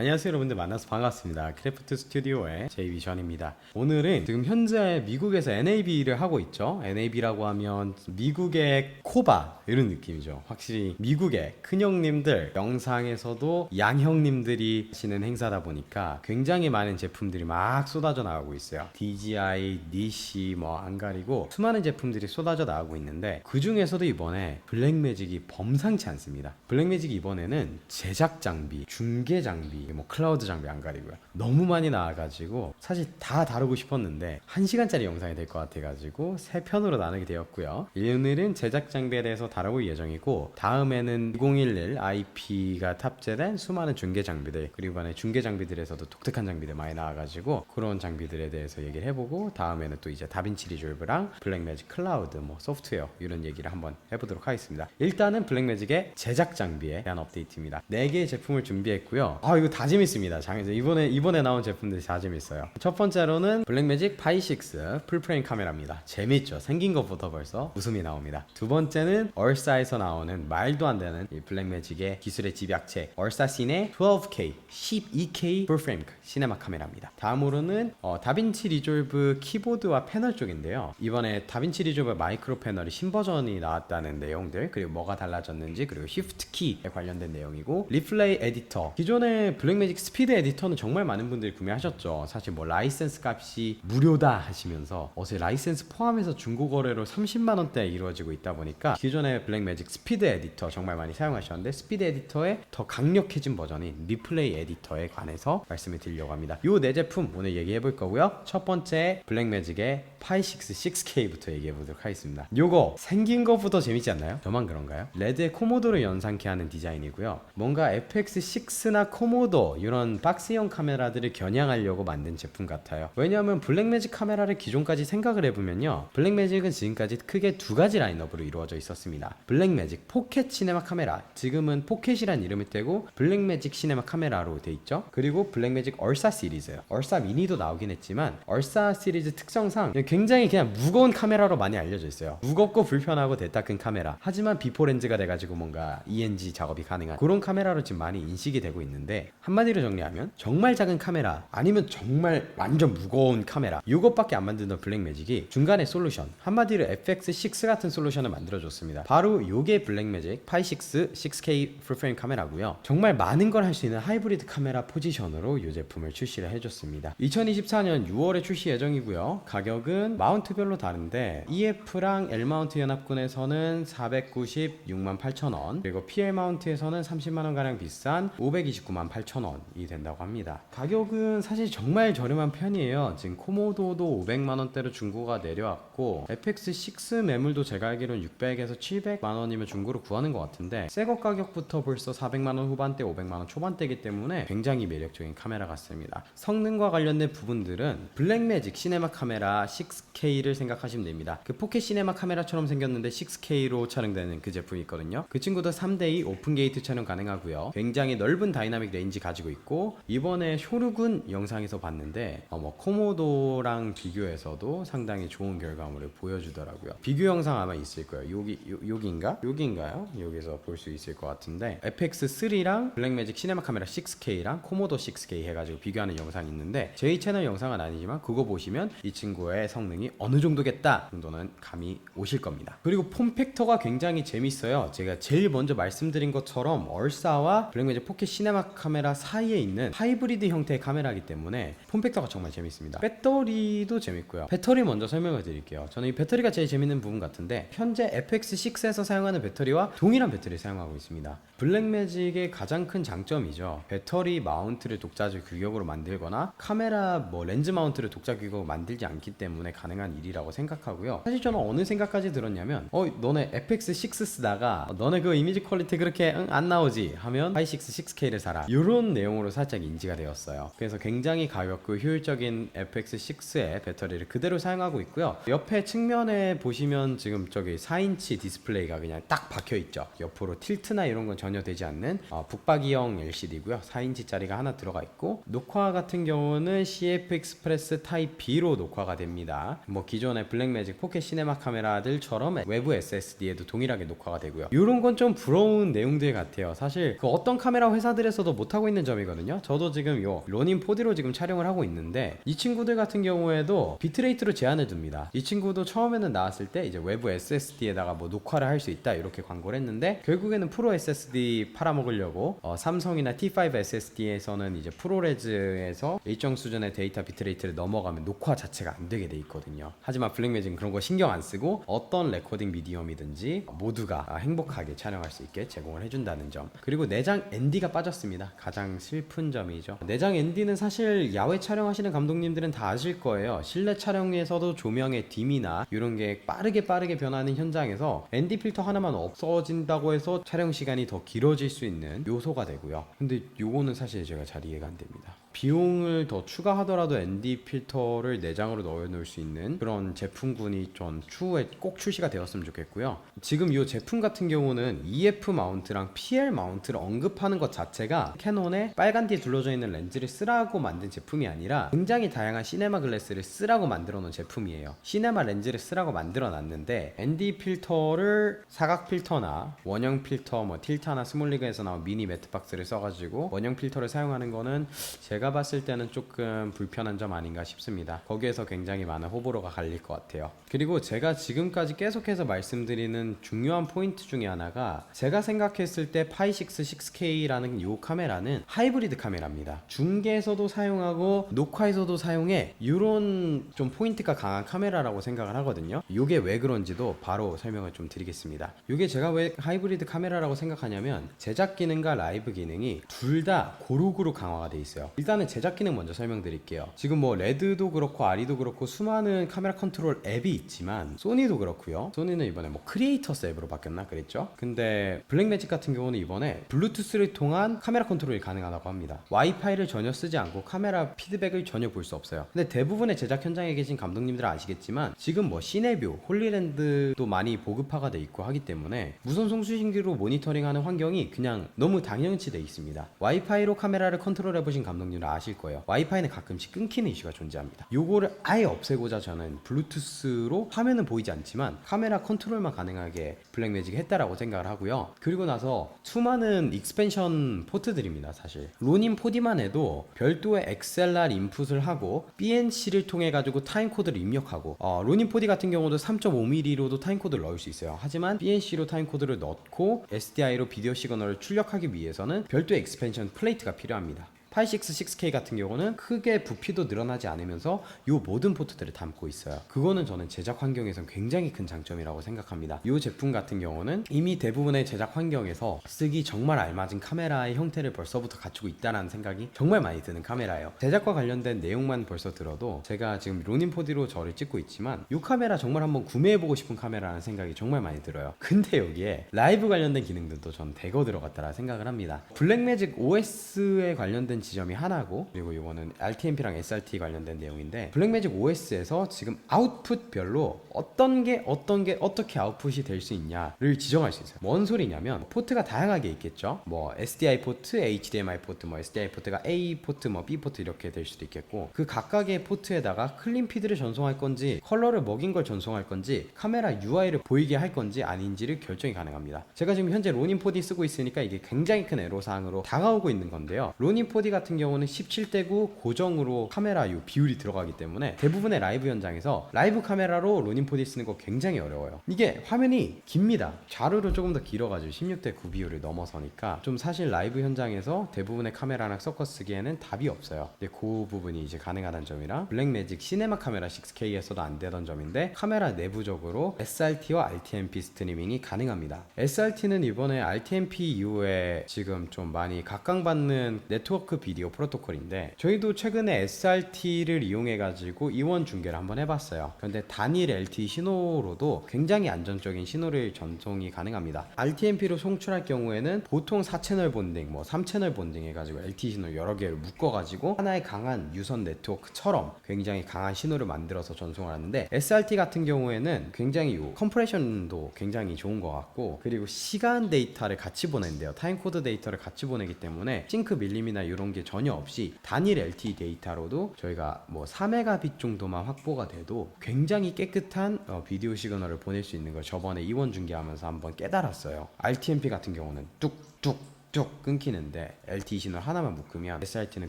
안녕하세요 여러분들, 만나서 반갑습니다. 크래프트 스튜디오의 제이비션입니다. 오늘은 지금 현재 미국에서 NAB를 하고 있죠. NAB라고 하면 미국의 코바 이런 느낌이죠. 확실히 미국의 큰형님들, 영상에서도 양형님들이 하시는 행사다 보니까 굉장히 많은 제품들이 막 쏟아져 나가고 있어요. DJI, 니시 뭐 안 가리고 수많은 제품들이 쏟아져 나가고 있는데, 그 중에서도 이번에 블랙매직이 범상치 않습니다. 블랙매직이 이번에는 제작 장비, 중계 장비, 뭐 클라우드 장비 안 가리고요, 너무 많이 나와가지고 사실 다 다루고 싶었는데 1시간짜리 영상이 될 것 같아가지고 3편으로 나누게 되었고요. 오늘은 제작 장비에 대해서 다뤄볼 예정이고, 다음에는 2011 IP가 탑재된 수많은 중계 장비들, 그리고 이번에 중계 장비들에서도 독특한 장비들 많이 나와가지고 그런 장비들에 대해서 얘기를 해보고, 다음에는 또 이제 다빈치 리졸브랑 블랙매직 클라우드 뭐 소프트웨어 이런 얘기를 한번 해보도록 하겠습니다. 일단은 블랙매직의 제작 장비에 대한 업데이트입니다. 4개의 제품을 준비했고요. 이거 다 재밌습니다. 이번에 나온 제품들이 다 재밌어요. 첫 번째로는 블랙매직 파6 풀프레임 카메라입니다. 재밌죠? 생긴 것부터 벌써 웃음이 나옵니다. 두 번째는 얼싸에서 나오는 말도 안 되는 이 블랙매직의 기술의 집약체 얼싸씬의 12K, 12K 풀프레임 시네마 카메라입니다. 다음으로는 다빈치 리졸브 키보드와 패널 쪽인데요. 이번에 다빈치 리졸브 마이크로 패널이 신버전이 나왔다는 내용들, 그리고 뭐가 달라졌는지, 그리고 쉬프트 키에 관련된 내용이고, 리플레이 에디터, 기존의 블랙매직 스피드 에디터는 정말 많은 분들이 구매하셨죠. 사실 뭐 라이센스 값이 무료다 하시면서 어제 라이센스 포함해서 중고 거래로 30만원대에 이루어지고 있다 보니까 기존의 블랙매직 스피드 에디터 정말 많이 사용하셨는데, 스피드 에디터의 더 강력해진 버전인 리플레이 에디터에 관해서 말씀을 드리려고 합니다. 요 네 제품 오늘 얘기해 볼 거고요. 첫 번째 블랙매직의 파6 6K부터 얘기해 보도록 하겠습니다. 요거 생긴 것부터 재밌지 않나요? 저만 그런가요? 레드의 코모도를 연상케 하는 디자인이고요. 뭔가 FX6나 코모도 이런 박스형 카메라들을 겨냥하려고 만든 제품 같아요. 왜냐하면 블랙매직 카메라를 기존까지 생각을 해보면요, 블랙매직은 지금까지 크게 두 가지 라인업으로 이루어져 있었습니다. 블랙매직 포켓 시네마 카메라, 지금은 포켓이란 이름을 떼고 블랙매직 시네마 카메라로 돼 있죠. 그리고 블랙매직 얼싸 시리즈, 얼싸 미니도 나오긴 했지만 얼싸 시리즈 특성상 굉장히 그냥 무거운 카메라로 많이 알려져 있어요. 무겁고 불편하고 대따 큰 카메라, 하지만 비포 렌즈가 돼가지고 뭔가 ENG 작업이 가능한 그런 카메라로 지금 많이 인식이 되고 있는데, 한마디로 정리하면 정말 작은 카메라 아니면 정말 완전 무거운 카메라, 이것밖에 안 만드는 블랙매직이 중간에 솔루션, 한마디로 FX6 같은 솔루션을 만들어줬습니다. 바로 요게 블랙매직 파6 6K 풀프레임 카메라고요. 정말 많은 걸 할 수 있는 하이브리드 카메라 포지션으로 이 제품을 출시를 해줬습니다. 2024년 6월에 출시 예정이고요. 가격은 마운트별로 다른데 EF랑 L마운트 연합군에서는 496만 8천원, 그리고 PL 마운트에서는 30만원 가량 비싼 529만 8천원이 된다고 합니다. 가격은 사실 정말 저렴한 편이에요. 지금 코모도도 500만원대로 중고가 내려왔고, FX6 매물도 제가 알기로는 600에서 700만원이면 중고로 구하는 것 같은데, 새거 가격부터 벌써 400만원 후반대, 500만원 초반대이기 때문에 굉장히 매력적인 카메라 같습니다. 성능과 관련된 부분들은 블랙매직 시네마 카메라 6K를 생각하시면 됩니다. 그 포켓 시네마 카메라처럼 생겼는데 6K로 촬영되는 그 제품이 있거든요. 그 친구도 3대2 오픈 게이트 촬영 가능하고요. 굉장히 넓은 다이나믹 레인지 가지고 있고, 이번에 쇼루군 영상에서 봤는데 코모도랑 비교해서도 상당히 좋은 결과물을 보여주더라고요. 비교 영상 아마 있을 거예요. 여기인가요? 여기서 볼 수 있을 것 같은데, FX3랑 블랙매직 시네마 카메라 6K랑 코모도 6K 해가지고 비교하는 영상이 있는데, 제 채널 영상은 아니지만 그거 보시면 이 친구의 성능이 어느 정도겠다 정도는 감이 오실 겁니다. 그리고 폼팩터가 굉장히 재밌어요. 제가 제일 먼저 말씀드린 것처럼 얼싸와 블랙매직 포켓 시네마 카메라 사이에 있는 하이브리드 형태의 카메라이기 때문에 폼팩터가 정말 재밌습니다. 배터리도 재밌고요. 배터리 먼저 설명을 드릴게요. 저는 이 배터리가 제일 재밌는 부분 같은데, 현재 FX6에서 사용하는 배터리와 동일한 배터리를 사용하고 있습니다. 블랙매직의 가장 큰 장점이죠. 배터리 마운트를 독자적 규격으로 만들거나 카메라 렌즈 마운트를 독자 규격으로 만들지 않기 때문에 가능한 일이라고 생각하고요. 사실 저는 어느 생각까지 들었냐면, 너네 FX6 쓰다가 너네 그 이미지 퀄리티 그렇게 안 나오지 하면 파6 6K를 사라, 이런 내용으로 살짝 인지가 되었어요. 그래서 굉장히 가볍고 효율적인 FX6의 배터리를 그대로 사용하고 있고요. 옆에 측면에 보시면 지금 저기 4인치 디스플레이가 그냥 딱 박혀있죠. 옆으로 틸트나 이런 건 전혀 되지 않는 북박이형 LCD고요. 4인치짜리가 하나 들어가 있고, 녹화 같은 경우는 CF 익스프레스 타입 B로 녹화가 됩니다. 기존의 블랙매직 포켓 시네마 카메라들처럼 외부 SSD에도 동일하게 녹화가 되고요. 이런 건 좀 부러운 내용들 같아요. 사실 그 어떤 카메라 회사들에서도 못하고 하고 있는 점이거든요. 저도 지금 요 로닌 4D로 지금 촬영을 하고 있는데 이 친구들 같은 경우에도 비트레이트로 제한을 둡니다. 이 친구도 처음에는 나왔을 때 이제 외부 SSD에다가 뭐 녹화를 할 수 있다 이렇게 광고를 했는데 결국에는 프로 SSD 팔아먹으려고 삼성이나 T5 SSD에서는 이제 프로레즈에서 일정 수준의 데이터 비트레이트를 넘어가면 녹화 자체가 안 되게 돼 있거든요. 하지만 블랙매직은 그런 거 신경 안 쓰고 어떤 레코딩 미디엄이든지 모두가 행복하게 촬영할 수 있게 제공을 해준다는 점. 그리고 내장 ND가 빠졌습니다. 가장 슬픈 점이죠. 내장 ND는 사실 야외 촬영하시는 감독님들은 다 아실 거예요. 실내 촬영에서도 조명의 딤이나 이런 게 빠르게 변하는 현장에서 ND 필터 하나만 없어진다고 해서 촬영 시간이 더 길어질 수 있는 요소가 되고요. 근데 요거는 사실 제가 잘 이해가 안 됩니다. 비용을 더 추가하더라도 ND 필터를 내장으로 넣어놓을 수 있는 그런 제품군이 좀 추후에 꼭 출시가 되었으면 좋겠고요. 지금 이 제품 같은 경우는 EF 마운트랑 PL 마운트를 언급하는 것 자체가 캐논에 빨간 뒤에 둘러져 있는 렌즈를 쓰라고 만든 제품이 아니라 굉장히 다양한 시네마 글래스를 쓰라고 만들어 놓은 제품이에요. 시네마 렌즈를 쓰라고 만들어 놨는데 ND 필터를 사각 필터나 원형 필터 뭐 틸타나 스몰리그에서 나온 미니 매트박스를 써가지고 원형 필터를 사용하는 거는 제가 봤을 때는 조금 불편한 점 아닌가 싶습니다. 거기에서 굉장히 많은 호불호가 갈릴 것 같아요. 그리고 제가 지금까지 계속해서 말씀드리는 중요한 포인트 중에 하나가 제가 생각했을 때 파이6 6K라는 이 카메라는 하이브리드 카메라입니다. 중계에서도 사용하고 녹화에서도 사용해 이런 좀 포인트가 강한 카메라라고 생각을 하거든요. 이게 왜 그런지도 바로 설명을 좀 드리겠습니다. 이게 제가 왜 하이브리드 카메라라고 생각하냐면 제작 기능과 라이브 기능이 둘 다 고루고루 강화가 돼 있어요. 일단은 제작 기능 먼저 설명드릴게요. 지금 뭐 레드도 그렇고 아리도 그렇고 수많은 카메라 컨트롤 앱이 있지만 소니도 그렇고요. 소니는 이번에 뭐 크리에이터스 앱으로 바뀌었나 그랬죠? 근데 블랙매직 같은 경우는 이번에 블루투스를 통한 카메라 컨트롤이 가능하다고 합니다. 와이파이를 전혀 쓰지 않고 카메라 피드백을 전혀 볼 수 없어요. 근데 대부분의 제작 현장에 계신 감독님들은 아시겠지만 지금 뭐 시네뷰, 홀리랜드도 많이 보급화가 돼 있고 하기 때문에 무선 송수신기로 모니터링하는 환경이 그냥 너무 당연시 돼 있습니다. 와이파이로 카메라를 컨트롤해 보신 감독님은 아실 거예요. 와이파이는 가끔씩 끊기는 이슈가 존재합니다. 요거를 아예 없애고자 저는 블루투스로 화면은 보이지 않지만 카메라 컨트롤만 가능하게 블랙매직이 했다라고 생각을 하고요. 그리고 나서 수많은 익스펜션 포트들입니다. 사실 로닌 4D만 해도 별도의 XLR 인풋을 하고 BNC를 통해 가지고 타임코드를 입력하고 로닌 4D 같은 경우도 3.5mm로도 타임코드를 넣을 수 있어요. 하지만 BNC로 타임코드를 넣고 SDI로 비디오 시그널을 출력하기 위해서는 별도의 익스펜션 플레이트가 필요합니다. 파이6 6K 같은 경우는 크게 부피도 늘어나지 않으면서 이 모든 포트들을 담고 있어요. 그거는 저는 제작 환경에선 굉장히 큰 장점이라고 생각합니다. 이 제품 같은 경우는 이미 대부분의 제작 환경에서 쓰기 정말 알맞은 카메라의 형태를 벌써부터 갖추고 있다는 생각이 정말 많이 드는 카메라예요. 제작과 관련된 내용만 벌써 들어도 제가 지금 로닌 4D로 저를 찍고 있지만 이 카메라 정말 한번 구매해보고 싶은 카메라라는 생각이 정말 많이 들어요. 근데 여기에 라이브 관련된 기능들도 전 대거 들어갔다라 생각을 합니다. 블랙매직 OS에 관련된 지점이 하나고, 그리고 이거는 RTMP랑 SRT 관련된 내용인데 블랙매직 OS에서 지금 아웃풋별로 어떤 게 어떻게 아웃풋이 될 수 있냐를 지정할 수 있어요. 뭔 소리냐면 포트가 다양하게 있겠죠. 뭐 SDI 포트, HDMI 포트, 뭐 SDI 포트가 A 포트, 뭐 B 포트 이렇게 될 수도 있겠고, 그 각각의 포트에다가 클린 피드를 전송할 건지 컬러를 먹인 걸 전송할 건지 카메라 UI를 보이게 할 건지 아닌지를 결정이 가능합니다. 제가 지금 현재 로닌 4D 쓰고 있으니까 이게 굉장히 큰 애로사항으로 다가오고 있는 건데요. 로닌 4D 같은 경우는 17:9 고정으로 카메라 비율이 들어가기 때문에 대부분의 라이브 현장에서 라이브 카메라로 로닌 4D 쓰는 거 굉장히 어려워요. 이게 화면이 깁니다. 좌루로 조금 더 길어가지고 16:9 비율을 넘어서니까 좀 사실 라이브 현장에서 대부분의 카메라랑 섞어 쓰기에는 답이 없어요. 근데 그 부분이 이제 가능하다는 점이랑 블랙매직 시네마 카메라 6K에서도 안 되던 점인데 카메라 내부적으로 SRT와 RTMP 스트리밍이 가능합니다. SRT는 이번에 RTMP 이후에 지금 좀 많이 각광받는 네트워크 비디오 프로토콜인데 저희도 최근에 SRT를 이용해가지고 이원 중계를 한번 해봤어요. 그런데 단일 LTE 신호로도 굉장히 안정적인 신호를 전송이 가능합니다. RTMP로 송출할 경우에는 보통 4채널 본딩, 뭐 3채널 본딩 해가지고 LTE 신호 여러 개를 묶어가지고 하나의 강한 유선 네트워크처럼 굉장히 강한 신호를 만들어서 전송을 하는데, SRT 같은 경우에는 굉장히 컴프레션도 굉장히 좋은 것 같고, 그리고 시간 데이터를 같이 보낸대요. 타임코드 데이터를 같이 보내기 때문에 싱크 밀림이나 이런 게 전혀 없이 단일 LTE 데이터로도 저희가 뭐 4메가빗 정도만 확보가 돼도 굉장히 깨끗한 비디오 시그널을 보낼 수 있는 걸 저번에 이원 중계하면서 한번 깨달았어요. RTMP 같은 경우는 뚝뚝 쭉 끊기는데 LTE 신호 하나만 묶으면 SRT는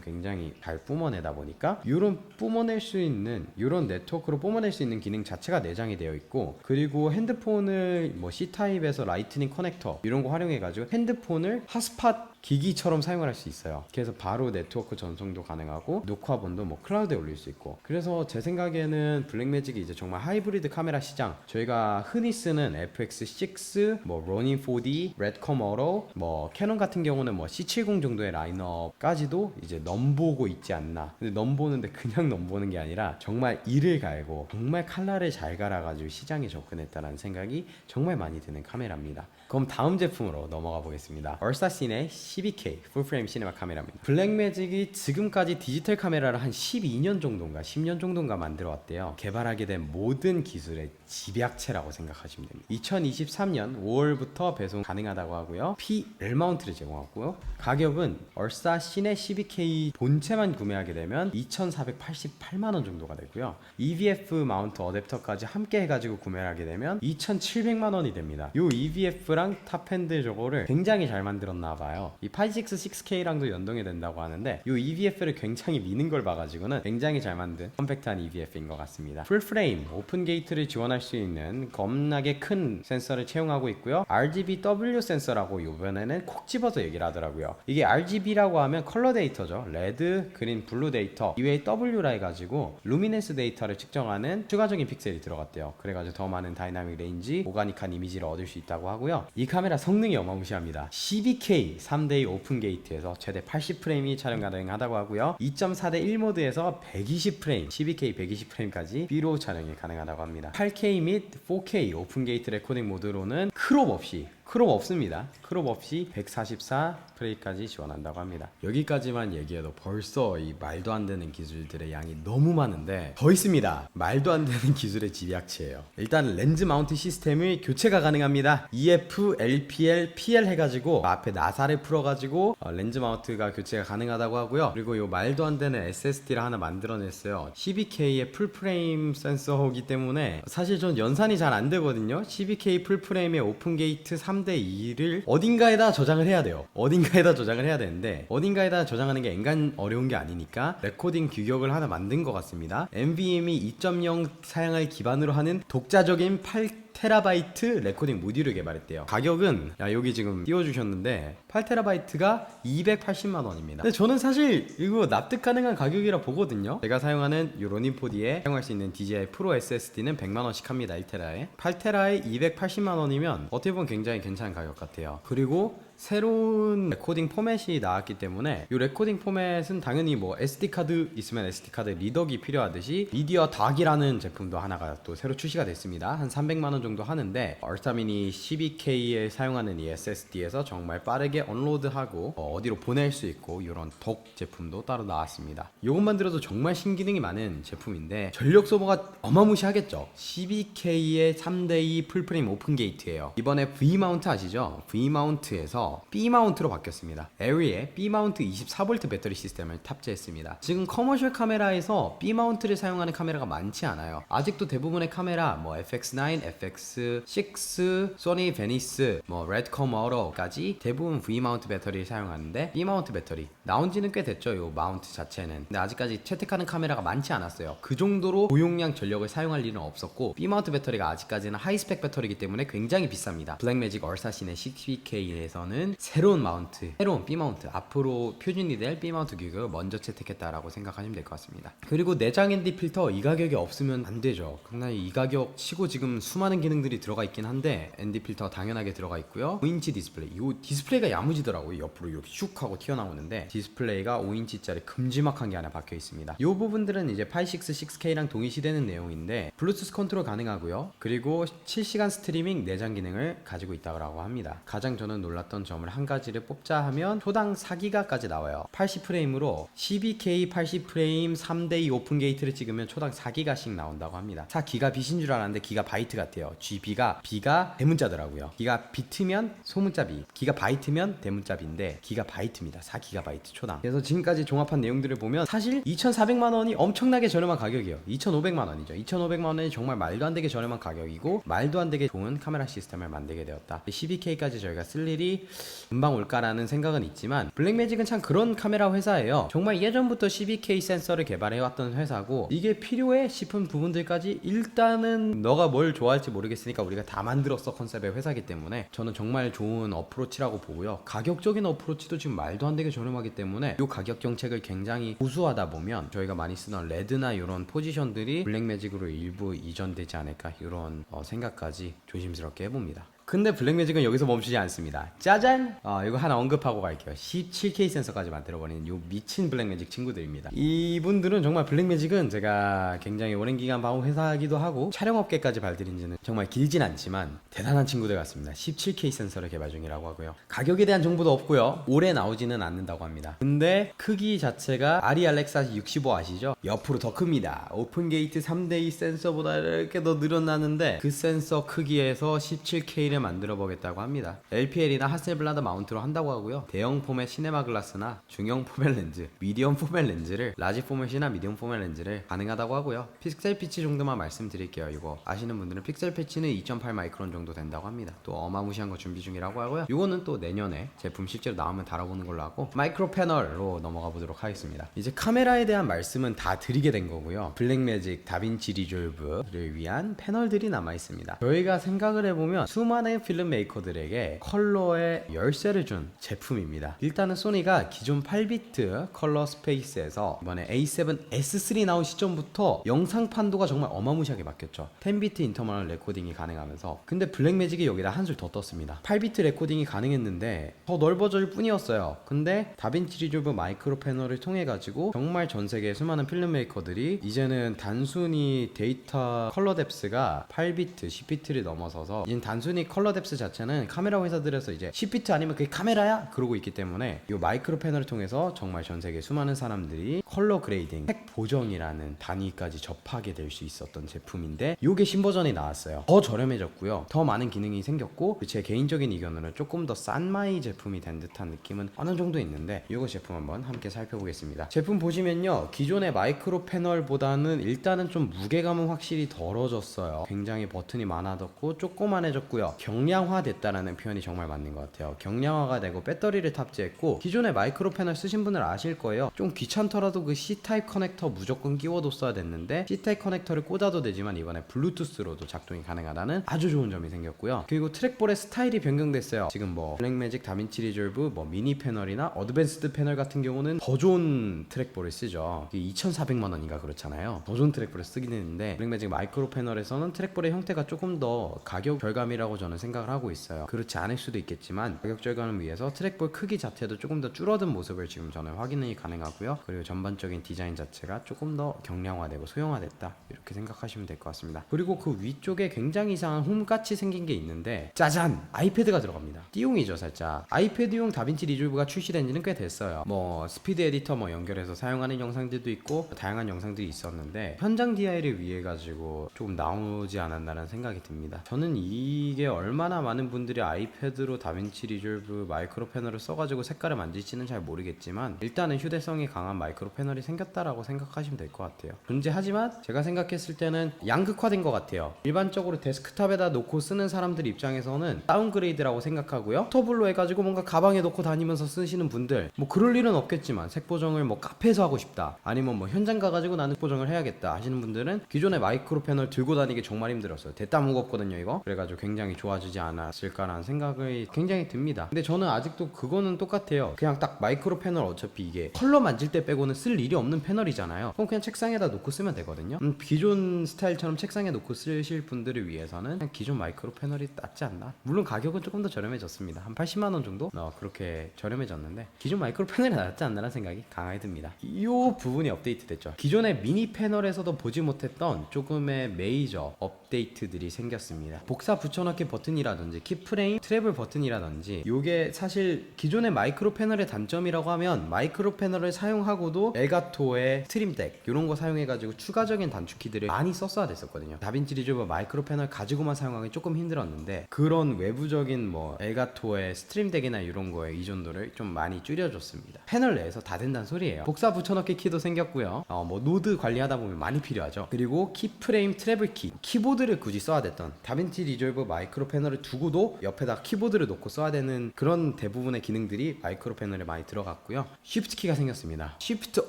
굉장히 잘 뿜어내다 보니까 이런 뿜어낼 수 있는 이런 네트워크로 뿜어낼 수 있는 기능 자체가 내장이 되어 있고, 그리고 핸드폰을 뭐 C타입에서 라이트닝 커넥터 이런 거 활용해 가지고 핸드폰을 핫스팟 기기처럼 사용할 수 있어요. 그래서 바로 네트워크 전송도 가능하고 녹화본도 뭐 클라우드에 올릴 수 있고. 그래서 제 생각에는 블랙매직이 이제 정말 하이브리드 카메라 시장, 저희가 흔히 쓰는 FX6, 뭐 로닌 4D, 레드컴 어로, 뭐 캐논 같은 경우는 뭐 C70 정도의 라인업까지도 이제 넘보고 있지 않나. 근데 넘보는데 그냥 넘보는 게 아니라 정말 이를 갈고 정말 칼날을 잘 갈아가지고 시장에 접근했다는 생각이 정말 많이 드는 카메라입니다. 그럼 다음 제품으로 넘어가 보겠습니다. 얼사신의 12K 풀프레임 시네마 카메라입니다. 블랙매직이 지금까지 디지털 카메라를 한 12년 정도인가 10년 정도인가 만들어 왔대요. 개발하게 된 모든 기술의 집약체라고 생각하시면 됩니다. 2023년 5월부터 배송 가능하다고 하고요. PL 마운트를 제공하고요. 가격은 얼사 시네 12K 본체만 구매하게 되면 2,488만원 정도가 되고요. EVF 마운트 어댑터까지 함께 해가지고 구매를 하게 되면 2,700만원이 됩니다. 이 EVF랑 탑핸드 저거를 굉장히 잘 만들었나봐요. 이 866K랑도 연동이 된다고 하는데 이 EVF를 굉장히 미는 걸 봐가지고는 굉장히 잘 만든 컴팩트한 EVF인 것 같습니다. 풀프레임 오픈 게이트를 지원할 수 있는 겁나게 큰 센서를 채용하고 있고요. RGBW 센서라고 이번에는 콕 집어서 얘기를 하더라고요. 이게 RGB라고 하면 컬러 데이터죠. 레드, 그린, 블루 데이터 이외에 W라 해가지고 루미넨스 데이터를 측정하는 추가적인 픽셀이 들어갔대요. 그래가지고 더 많은 다이나믹 레인지, 오가닉한 이미지를 얻을 수 있다고 하고요. 이 카메라 성능이 어마무시합니다. 12K 3대2 오픈 게이트에서 최대 80프레임이 촬영 가능하다고 하고요. 2.4대1 모드에서 120프레임, 12K 120프레임까지 B로 촬영이 가능하다고 합니다. 8K 및 4K 오픈 게이트 레코딩 모드로는 크롭 없습니다. 크롭 없이 144프레임까지 지원한다고 합니다. 여기까지만 얘기해도 벌써 이 말도 안 되는 기술들의 양이 너무 많은데 더 있습니다. 말도 안 되는 기술의 집약체예요. 일단 렌즈 마운트 시스템의 교체가 가능합니다. EF, LPL, PL 해가지고 앞에 나사를 풀어가지고 렌즈 마운트가 교체가 가능하다고 하고요. 그리고 이 말도 안 되는 SSD를 하나 만들어냈어요. 12K의 풀프레임 센서이기 때문에 사실 전 연산이 잘 안 되거든요. 12K 풀프레임의 오픈 게이트 3대2를 어딘가에다 저장을 해야 돼요. 어딘가에다 저장을 해야 되는데 어딘가에다 저장하는 게 엔간 어려운 게 아니니까 레코딩 규격을 하나 만든 것 같습니다. NVMe 2.0 사양을 기반으로 하는 독자적인 8TB 레코딩 모듈을 개발했대요. 가격은 여기 지금 띄워주셨는데 8TB가 280만원입니다. 근데 저는 사실 이거 납득 가능한 가격이라 보거든요. 제가 사용하는 이 로닌4D에 사용할 수 있는 DJI 프로 SSD는 100만원씩 합니다. 1TB에 8TB에 280만원이면 어떻게 보면 굉장히 괜찮은 가격 같아요. 그리고 새로운 레코딩 포맷이 나왔기 때문에 이 레코딩 포맷은 당연히 뭐 SD카드 있으면 SD카드 리더기 필요하듯이 미디어 닥이라는 제품도 하나가 또 새로 출시가 됐습니다. 한 300만원 정도 하는데 얼타미니 12K에 사용하는 이 SSD에서 정말 빠르게 업로드하고 어디로 보낼 수 있고 이런 덕 제품도 따로 나왔습니다. 이것만 들어도 정말 신기능이 많은 제품인데 전력 소모가 어마무시하겠죠. 12K의 3대2 풀프레임 오픈 게이트예요. 이번에 V마운트 아시죠? V마운트에서 B마운트로 바뀌었습니다. 에리에 B마운트 24V 배터리 시스템을 탑재했습니다. 지금 커머셜 카메라에서 B마운트를 사용하는 카메라가 많지 않아요. 아직도 대부분의 카메라 뭐 FX9, FX6, 소니 베니스, 뭐 레드컴 어로까지 대부분 V마운트 배터리를 사용하는데 B마운트 배터리 나온 지는 꽤 됐죠. 이 마운트 자체는. 근데 아직까지 채택하는 카메라가 많지 않았어요. 그 정도로 고용량 전력을 사용할 일은 없었고 B마운트 배터리가 아직까지는 하이스펙 배터리이기 때문에 굉장히 비쌉니다. 블랙매직 얼사신의 12K에서는 새로운 마운트, 새로운 B마운트, 앞으로 표준이 될 B마운트 규격을 먼저 채택했다라고 생각하시면 될 것 같습니다. 그리고 내장 ND 필터 이 가격이 없으면 안 되죠. 그러나 이 가격 치고 지금 수많은 기능들이 들어가 있긴 한데 ND 필터 당연하게 들어가 있고요. 5인치 디스플레이, 이 디스플레이가 야무지더라고요. 옆으로 이렇게 슉 하고 튀어나오는데 디스플레이가 5인치짜리 큼지막한 게 하나 박혀 있습니다. 이 부분들은 이제 866K랑 동일시되는 내용인데 블루투스 컨트롤 가능하고요. 그리고 실시간 스트리밍 내장 기능을 가지고 있다고 합니다. 가장 저는 놀랐던 점을 한 가지를 뽑자 하면 초당 4기가까지 나와요. 80프레임으로 12K 80프레임 3대2 오픈 게이트를 찍으면 초당 4기가씩 나온다고 합니다. 4기가 빛인 줄 알았는데 기가 바이트 같아요. B가 대문자더라고요. 기가 비트면 소문자 B, 기가 바이트면 대문자 B인데 기가 바이트입니다. 4GB 초당. 그래서 지금까지 종합한 내용들을 보면 사실 2,400만원이 엄청나게 저렴한 가격이에요. 2,500만원이죠. 2,500만원이 정말 말도 안 되게 저렴한 가격이고 말도 안 되게 좋은 카메라 시스템을 만들게 되었다. 12K까지 저희가 쓸 일이 금방 올까라는 생각은 있지만 블랙매직은 참 그런 카메라 회사예요. 정말 예전부터 12K 센서를 개발해왔던 회사고 이게 필요해 싶은 부분들까지 일단은 너가 뭘 좋아할지 모르겠으니까 우리가 다 만들었어 컨셉의 회사이기 때문에 저는 정말 좋은 어프로치라고 보고요. 가격적인 어프로치도 지금 말도 안 되게 저렴하기 때문에 이 가격 정책을 굉장히 고수하다 보면 저희가 많이 쓰던 레드나 이런 포지션들이 블랙매직으로 일부 이전되지 않을까 이런 생각까지 조심스럽게 해봅니다. 근데 블랙매직은 여기서 멈추지 않습니다. 짜잔! 이거 하나 언급하고 갈게요. 17K 센서까지 만들어버리는 요 미친 블랙매직 친구들입니다. 이분들은 정말 블랙매직은 제가 굉장히 오랜 기간 봐온 회사이기도 하고 촬영업계까지 발들인 지는 정말 길진 않지만 대단한 친구들 같습니다. 17K 센서를 개발 중이라고 하고요. 가격에 대한 정보도 없고요. 오래 나오지는 않는다고 합니다. 근데 크기 자체가 아리 알렉사 65 아시죠? 옆으로 더 큽니다. 오픈게이트 3대2 센서보다 이렇게 더 늘어나는데 그 센서 크기에서 17K를 만들어 보겠다고 합니다. LPL이나 하셀블라드 마운트로 한다고 하고요. 대형 포맷 시네마 글라스나 중형 포맷 렌즈, 미디엄 포맷 렌즈를 라지 포맷이나 미디엄 포맷 렌즈를 가능하다고 하고요. 픽셀 피치 정도만 말씀드릴게요. 이거 아시는 분들은 픽셀 피치는 2.8 마이크론 정도 된다고 합니다. 또 어마무시한 거 준비 중이라고 하고요. 이거는 또 내년에 제품 실제로 나오면 달아보는 걸로 하고 마이크로 패널로 넘어가 보도록 하겠습니다. 이제 카메라에 대한 말씀은 다 드리게 된 거고요. 블랙매직 다빈치 리졸브를 위한 패널들이 남아 있습니다. 저희가 생각을 해보면 수많은 필름 메이커들에게 컬러의 열쇠를 준 제품입니다. 일단은 소니가 기존 8비트 컬러 스페이스에서 이번에 A7S3 나온 시점부터 영상 판도가 정말 어마무시하게 바뀌었죠. 10비트 인터널 레코딩이 가능하면서 근데 블랙매직이 여기다 한술 더 떴습니다. 8비트 레코딩이 가능했는데 더 넓어질 뿐이었어요. 근데 다빈치 리졸브 마이크로 패널을 통해 가지고 정말 전 세계 수많은 필름 메이커들이 이제는 단순히 데이터 컬러 뎁스가 8비트, 10비트를 넘어서서 이제 단순히 컬러 뎁스 자체는 카메라 회사들에서 이제 10비트 아니면 그게 카메라야? 그러고 있기 때문에 이 마이크로 패널을 통해서 정말 전 세계 수많은 사람들이 컬러 그레이딩, 색 보정이라는 단위까지 접하게 될 수 있었던 제품인데 이게 신버전이 나왔어요. 더 저렴해졌고요. 더 많은 기능이 생겼고 제 개인적인 의견으로는 조금 더 싼 마이 제품이 된 듯한 느낌은 어느 정도 있는데 이거 제품 한번 함께 살펴보겠습니다. 제품 보시면요. 기존의 마이크로 패널보다는 일단은 좀 무게감은 확실히 덜어졌어요. 굉장히 버튼이 많아졌고 조그만해졌고요. 경량화 됐다라는 표현이 정말 맞는 것 같아요. 경량화가 되고 배터리를 탑재했고 기존의 마이크로 패널 쓰신 분들 아실 거예요. 좀 귀찮더라도 그 C타입 커넥터 무조건 끼워뒀어야 됐는데 C타입 커넥터를 꽂아도 되지만 이번에 블루투스로도 작동이 가능하다는 아주 좋은 점이 생겼고요. 그리고 트랙볼의 스타일이 변경됐어요. 지금 뭐 블랙매직 다빈치 리졸브 뭐 미니 패널이나 어드밴스드 패널 같은 경우는 더 좋은 트랙볼을 쓰죠. 이게 2,400만원인가 그렇잖아요. 더 좋은 트랙볼을 쓰긴 했는데 블랙매직 마이크로 패널에서는 트랙볼의 형태가 조금 더 가격 절감이라고 저는 생각을 하고 있어요. 그렇지 않을 수도 있겠지만 가격 절감을 위해서 트랙볼 크기 자체도 조금 더 줄어든 모습을 지금 저는 확인이 가능하고요. 그리고 전반적인 디자인 자체가 조금 더 경량화되고 소형화됐다 이렇게 생각하시면 될 것 같습니다. 그리고 그 위쪽에 굉장히 이상한 홈같이 생긴 게 있는데 짜잔! 아이패드가 들어갑니다. 띠용이죠 살짝. 아이패드용 다빈치 리졸브가 출시된 지는 꽤 됐어요. 뭐 스피드 에디터 뭐 연결해서 사용하는 영상들도 있고 다양한 영상들이 있었는데 현장 DI를 위해 가지고 조금 나오지 않았나라는 생각이 듭니다. 저는 이게 얼마나 많은 분들이 아이패드로 다빈치 리졸브 마이크로 패널을 써가지고 색깔을 만질지는 잘 모르겠지만 일단은 휴대성이 강한 마이크로 패널이 생겼다라고 생각하시면 될 것 같아요. 존재하지만 제가 생각했을 때는 양극화된 것 같아요. 일반적으로 데스크탑에다 놓고 쓰는 사람들 입장에서는 다운그레이드라고 생각하고요. 포터블로 해가지고 뭔가 가방에 넣고 다니면서 쓰시는 분들 뭐 그럴 일은 없겠지만 색 보정을 뭐 카페에서 하고 싶다 아니면 뭐 현장 가가지고 나는 보정을 해야겠다 하시는 분들은 기존의 마이크로 패널 들고 다니기 정말 힘들었어요. 대따 무겁거든요 이거. 그래가지고 굉장히 좋아지지 않았을까라는 생각이 굉장히 듭니다. 근데 저는 아직도 그거는 똑같아요. 그냥 딱 마이크로 패널 어차피 이게 컬러 만질 때 빼고는 쓸 일이 없는 패널이잖아요. 그럼 그냥 책상에다 놓고 쓰면 되거든요. 기존 스타일처럼 책상에 놓고 쓰실 분들을 위해서는 그냥 기존 마이크로 패널이 낫지 않나. 물론 가격은 조금 더 저렴해졌습니다. 한 80만원 정도? 그렇게 저렴해졌는데 기존 마이크로 패널이 낫지 않나라는 생각이 강하게 듭니다. 이 부분이 업데이트 됐죠. 기존의 미니 패널에서도 보지 못했던 조금의 메이저 업데이트들이 생겼습니다. 복사 붙여넣기 버튼이라든지 키프레임 트래블 버튼이라든지 요게 사실 기존의 마이크로 패널의 단점이라고 하면 마이크로 패널을 사용하고도 엘가토의 스트림덱 이런 거 사용해가지고 추가적인 단축키들을 많이 썼어야 됐었거든요. 다빈치 리졸브 마이크로 패널 가지고만 사용하기 조금 힘들었는데 그런 외부적인 뭐 엘가토의 스트림덱이나 이런 거에 의존도를 좀 많이 줄여줬습니다. 패널 내에서 다 된다는 소리예요. 복사 붙여넣기 키도 생겼고요. 뭐 노드 관리하다 보면 많이 필요하죠. 그리고 키프레임 트래블 키 키보드를 굳이 써야 됐던 다빈치 리졸브 마이크로 패널을 두고도 옆에다 키보드를 놓고 써야 되는 그런 대부분의 기능들이 마이크로 패널에 많이 들어갔고요. 쉬프트 키가 생겼습니다. 쉬프트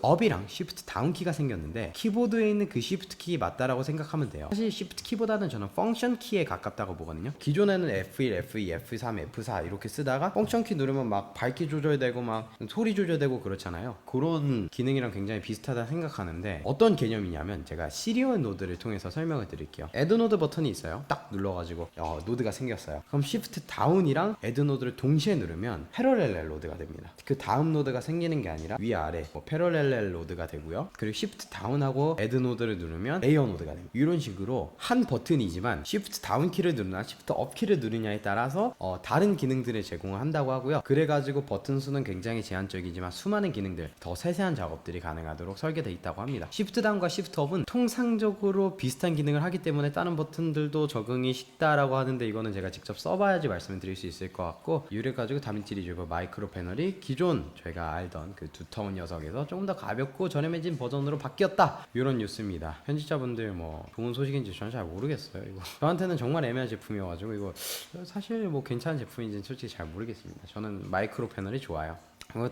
업이랑 쉬프트 다운 키가 생겼는데 키보드에 있는 그 쉬프트 키 맞다라고 생각하면 돼요. 사실 쉬프트 키보다는 저는 펑션 키에 가깝다고 보거든요. 기존에는 F1, F2, F3, F4 이렇게 쓰다가 펑션 키 누르면 막 밝기 조절되고 막 소리 조절되고 그렇잖아요. 그런 기능이랑 굉장히 비슷하다 생각하는데 어떤 개념이냐면 제가 시리얼 노드를 통해서 설명을 드릴게요. 애드 노드 버튼이 있어요. 딱 눌러가지고 노드가 생겼어요. 그럼 쉬프트 다운이랑 애드 노드를 동시에 누르면 패러렐렐 노드가 됩니다. 그 다음 노드가 생기는 게 아니라 위아래 패러렐렐 노드가 되고요. 그리고 쉬프트 다운하고 애드 노드를 누르면 레이어 노드가 됩니다. 이런 식으로 한 버튼이지만 쉬프트 다운 키를 누르나 쉬프트 업 키를 누르냐에 따라서 다른 기능들을 제공을 한다고 하고요. 그래가지고 버튼 수는 굉장히 제한적이지만 수많은 기능들, 더 세세한 작업들이 가능하도록 설계되어 있다고 합니다. 쉬프트 다운과 쉬프트 업은 통상적으로 비슷한 기능을 하기 때문에 다른 버튼들도 적응이 쉽다라고 하는데 이거는 제가 직접 써봐야지 말씀을 드릴 수 있을 것 같고, 이래가지고 다빈치 리졸브 마이크로 패널이 기존 저희가 알던 그 두터운 녀석에서 조금 더 가볍고 저렴해진 버전으로 바뀌었다, 이런 뉴스입니다. 편집자분들 뭐 좋은 소식인지 저는 잘 모르겠어요. 이거 저한테는 정말 애매한 제품이어가지고 이거 사실 뭐 괜찮은 제품인지는 솔직히 잘 모르겠습니다. 저는 마이크로 패널이 좋아요.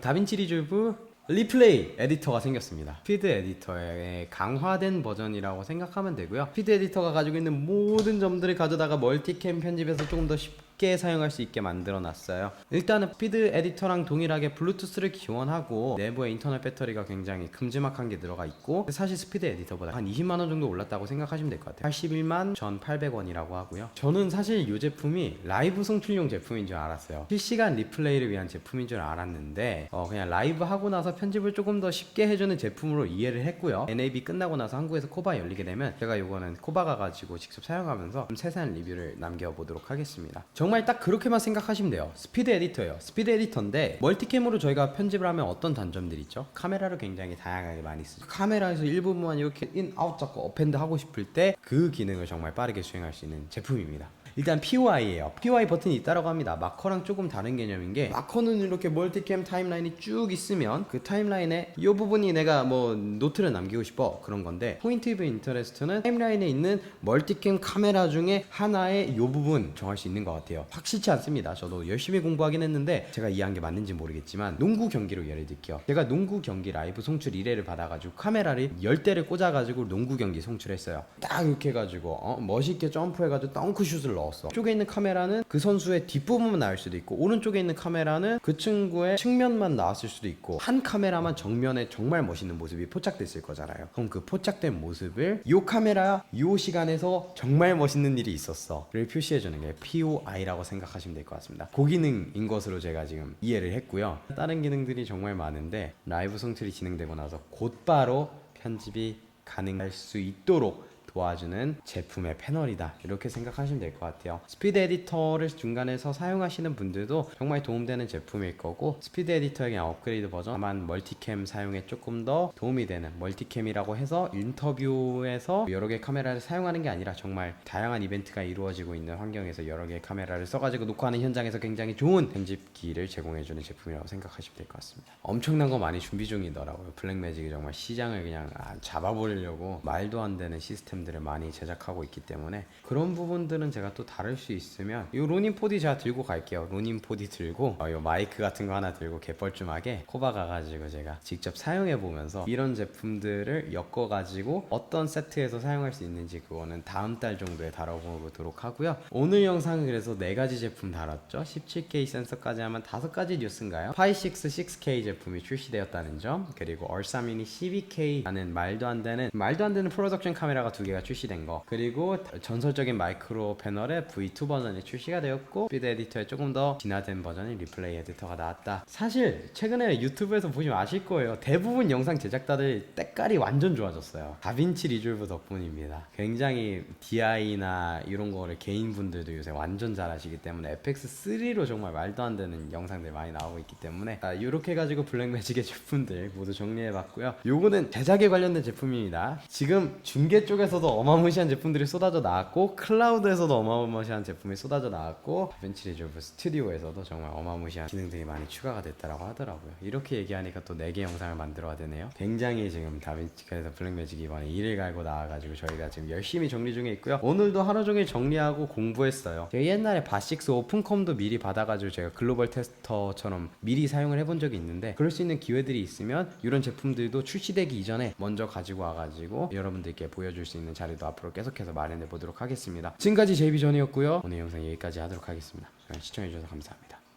다빈치 리졸브 리플레이 에디터가 생겼습니다. 피드 에디터의 강화된 버전이라고 생각하면 되고요. 피드 에디터가 가지고 있는 모든 점들을 가져다가 멀티캠 편집에서 조금 더 쉽게 사용할 수 있게 만들어 놨어요. 일단은 피드 에디터랑 동일하게 블루투스를 지원하고 내부에 인터널 배터리가 굉장히 큼지막한 게 들어가 있고, 사실 스피드 에디터보다 한 20만원 정도 올랐다고 생각하시면 될 것 같아요. 81만 1,800원이라고 하고요. 저는 사실 이 제품이 라이브 송출용 제품인 줄 알았어요. 실시간 리플레이를 위한 제품인 줄 알았는데 그냥 라이브 하고 나서 편집을 조금 더 쉽게 해주는 제품으로 이해를 했고요. NAB 끝나고 나서 한국에서 코바 열리게 되면 제가 요거는 코바 가가지고 직접 사용하면서 좀 세세한 리뷰를 남겨보도록 하겠습니다. 정말 딱 그렇게만 생각하시면 돼요. 스피드 에디터예요. 스피드 에디터인데 멀티캠으로 저희가 편집을 하면 어떤 단점들이 있죠? 카메라를 굉장히 다양하게 많이 쓰죠. 카메라에서 일부분만 이렇게 인, 아웃 잡고 업핸드 하고 싶을 때 그 기능을 정말 빠르게 수행할 수 있는 제품입니다. 일단 POI예요. POI 버튼이 있다라고 합니다. 마커랑 조금 다른 개념인 게, 마커는 이렇게 멀티캠 타임라인이 쭉 있으면 그 타임라인에 이 부분이 내가 뭐 노트를 남기고 싶어, 그런 건데, 포인트 오브 인터레스트는 타임라인에 있는 멀티캠 카메라 중에 하나의 이 부분 정할 수 있는 것 같아요. 확실치 않습니다. 저도 열심히 공부하긴 했는데 제가 이해한 게 맞는지 모르겠지만, 농구 경기로 예를 들게요. 제가 농구 경기 라이브 송출 1회를 받아가지고 카메라를 10대를 꽂아가지고 농구 경기 송출했어요. 딱 이렇게 해가지고 멋있게 점프해가지고 덩크슛을 넣었어. 쪽에 있는 카메라는 그 선수의 뒷부분만 나올 수도 있고, 오른쪽에 있는 카메라는 그 친구의 측면만 나왔을 수도 있고, 한 카메라만 정면에 정말 멋있는 모습이 포착됐을 거잖아요. 그럼 그 포착된 모습을 요 카메라 요 시간에서 정말 멋있는 일이 있었어 를 표시해주는 게 POI라고 생각하시면 될 것 같습니다. 고기능인 것으로 제가 지금 이해를 했고요. 다른 기능들이 정말 많은데 라이브 송출이 진행되고 나서 곧바로 편집이 가능할 수 있도록 도와주는 제품의 패널이다, 이렇게 생각하시면 될 것 같아요. 스피드 에디터를 중간에서 사용하시는 분들도 정말 도움되는 제품일 거고, 스피드 에디터의 그냥 업그레이드 버전, 다만 멀티캠 사용에 조금 더 도움이 되는, 멀티캠이라고 해서 인터뷰에서 여러 개의 카메라를 사용하는 게 아니라 정말 다양한 이벤트가 이루어지고 있는 환경에서 여러 개의 카메라를 써가지고 녹화하는 현장에서 굉장히 좋은 편집기를 제공해주는 제품이라고 생각하시면 될 것 같습니다. 엄청난 거 많이 준비 중이더라고요. 블랙매직이 정말 시장을 그냥 잡아버리려고 말도 안 되는 시스템 들을 많이 제작하고 있기 때문에, 그런 부분들은 제가 또 다룰 수 있으면 이 로닌 포디 제가 들고 갈게요. 로닌 포디 들고 이 마이크 같은 거 하나 들고 개뻘쭘하게 코바 가가지고 제가 직접 사용해 보면서 이런 제품들을 엮어 가지고 어떤 세트에서 사용할 수 있는지, 그거는 다음 달 정도에 다뤄보도록 하고요. 오늘 영상은 그래서 4가지 제품 다뤘죠. 17K 센서까지 하면 5가지 뉴스인가요? 파이6 6K 제품이 출시되었다는 점, 그리고 얼사 미니 12K라는 말도 안 되는 프로덕션 카메라가 2개가 출시된 거, 그리고 전설적인 마이크로 패널의 V2 버전이 출시가 되었고, 스피드 에디터의 조금 더 진화된 버전인 리플레이 에디터가 나왔다. 사실 최근에 유튜브에서 보시면 아실 거예요. 대부분 영상 제작자들 때깔이 완전 좋아졌어요. 다빈치 리졸브 덕분입니다. 굉장히 DI나 이런 거를 개인분들도 요새 완전 잘하시기 때문에 FX3로 정말 말도 안 되는 영상들 많이 나오고 있기 때문에 이렇게 해가지고 블랙매직의 제품들 모두 정리해봤고요. 요거는 제작에 관련된 제품입니다. 지금 중계 쪽에서 벤치랩에서도 어마무시한 제품들이 쏟아져 나왔고 클라우드에서도 어마무시한 제품이 쏟아져 나왔고 벤치 리졸브 스튜디오에서도 정말 어마무시한 기능들이 많이 추가가 됐다라고 하더라고요. 이렇게 얘기하니까 또 4개 영상을 만들어야 되네요. 굉장히 지금 다빈치카에서 블랙매직이 이번에 일을 갈고 나와가지고 저희가 지금 열심히 정리 중에 있고요. 오늘도 하루 종일 정리하고 공부했어요. 제가 옛날에 바식스 오픈컴도 미리 받아가지고 제가 글로벌 테스터처럼 미리 사용을 해본 적이 있는데 그럴 수 있는 기회들이 있으면 이런 제품들도 출시되기 이전에 먼저 가지고 와가지고 여러분들께 보여줄 수 있는 자리도 앞으로 계속해서 마련해 보도록 하겠습니다. 지금까지 제이비전이었고요. 오늘 영상 여기까지 하도록 하겠습니다. 시청해주셔서 감사합니다.